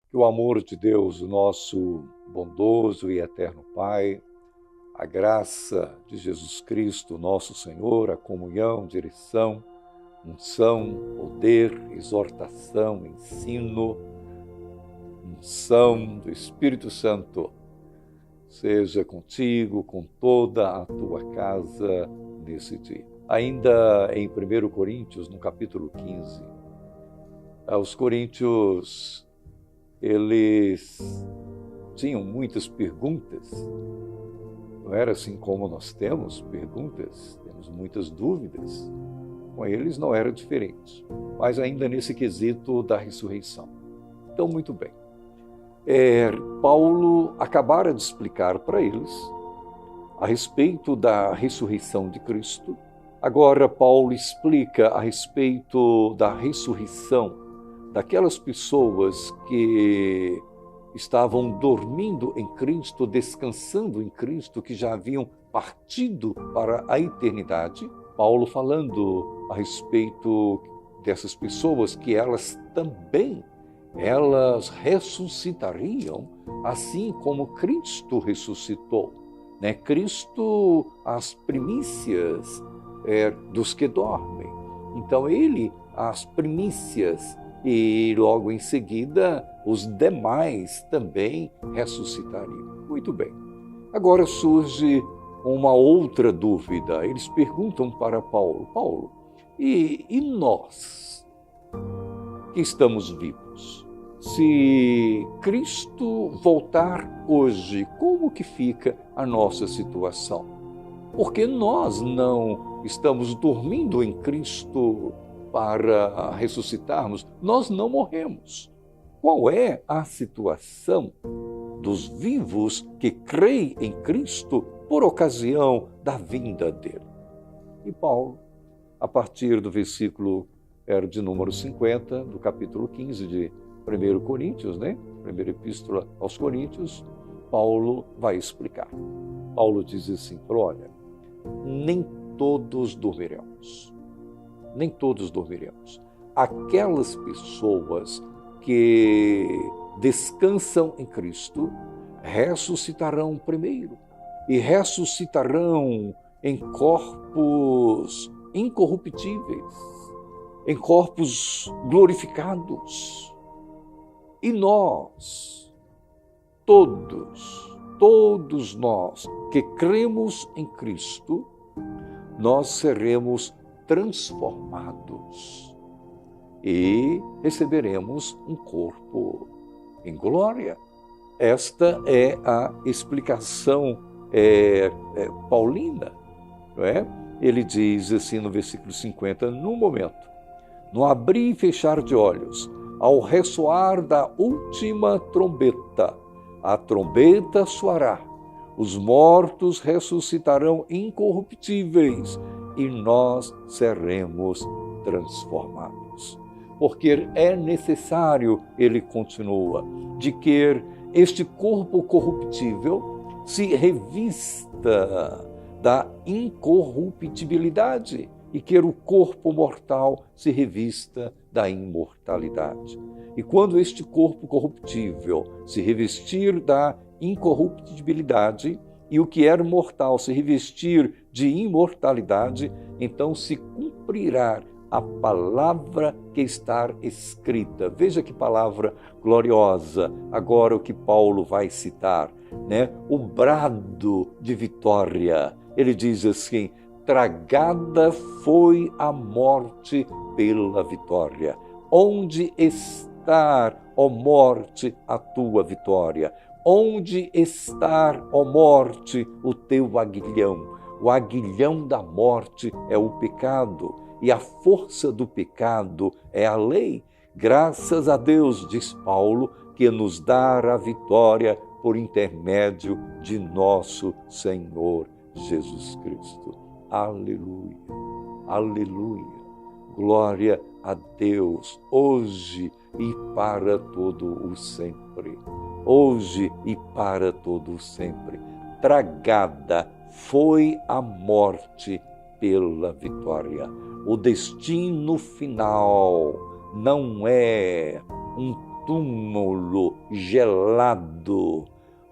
Que o amor de Deus, o nosso bondoso e eterno Pai, a graça de Jesus Cristo, nosso Senhor, a comunhão, direção, unção, poder, exortação, ensino, unção do Espírito Santo, seja contigo, com toda a tua casa nesse dia. Ainda em 1 Coríntios, no capítulo 15, os coríntios, eles tinham muitas perguntas. Não era assim como nós temos perguntas, temos muitas dúvidas. Com eles não era diferente, mas ainda nesse quesito da ressurreição. Então, muito bem. Paulo acabara de explicar para eles a respeito da ressurreição de Cristo. Agora, Paulo explica a respeito da ressurreição daquelas pessoas que estavam dormindo em Cristo, descansando em Cristo, que já haviam partido para a eternidade. Paulo falando a respeito dessas pessoas, que elas também ressuscitariam, assim como Cristo ressuscitou. Cristo, as primícias dos que dormem. Então ele, as primícias, e logo em seguida os demais também ressuscitariam. Muito bem. Agora surge uma outra dúvida. Eles perguntam para Paulo: Paulo, e nós que estamos vivos? Se Cristo voltar hoje, como que fica a nossa situação? Porque nós não estamos dormindo em Cristo para ressuscitarmos, nós não morremos. Qual é a situação dos vivos que creem em Cristo por ocasião da vinda dele? E Paulo, a partir do versículo de número 50, do capítulo 15 de 1 Coríntios, Primeira Epístola aos Coríntios, Paulo vai explicar. Paulo diz assim: olha, nem todos dormiremos. Nem todos dormiremos. Aquelas pessoas que descansam em Cristo ressuscitarão primeiro, e ressuscitarão em corpos incorruptíveis, em corpos glorificados. E nós, todos nós que cremos em Cristo, nós seremos transformados e receberemos um corpo em glória. Esta é a explicação paulina, não é? Ele diz assim no versículo 50, no momento, no abrir e fechar de olhos, ao ressoar da última trombeta, a trombeta soará, os mortos ressuscitarão incorruptíveis e nós seremos transformados. Porque é necessário, ele continua, de que este corpo corruptível se revista da incorruptibilidade e que o corpo mortal se revista da imortalidade. E quando este corpo corruptível se revestir da incorruptibilidade e o que era mortal se revestir de imortalidade, então se cumprirá a palavra que está escrita. Veja que palavra gloriosa, agora o que Paulo vai citar, o brado de vitória. Ele diz assim: tragada foi a morte pela vitória. Onde está, ó morte, a tua vitória? Onde está, ó morte, o teu aguilhão? O aguilhão da morte é o pecado, e a força do pecado é a lei. Graças a Deus, diz Paulo, que nos dá a vitória por intermédio de nosso Senhor Jesus Cristo. Aleluia, aleluia, glória a Deus, hoje e para todo o sempre. Hoje e para todo o sempre. Tragada foi a morte pela vitória. O destino final não é um túmulo gelado.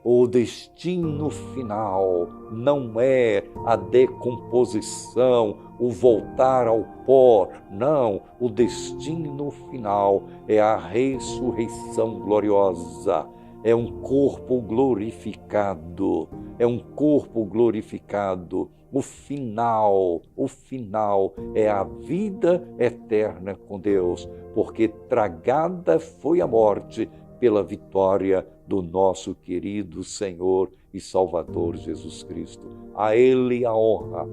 O destino final não é a decomposição, o voltar ao pó. Não, o destino final é a ressurreição gloriosa. É um corpo glorificado, é um corpo glorificado. O final é a vida eterna com Deus, porque tragada foi a morte pela vitória do nosso querido Senhor e Salvador Jesus Cristo. A Ele a honra,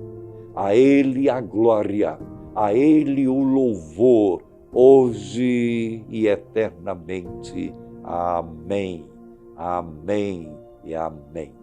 a Ele a glória, a Ele o louvor, hoje e eternamente. Amém, amém e amém.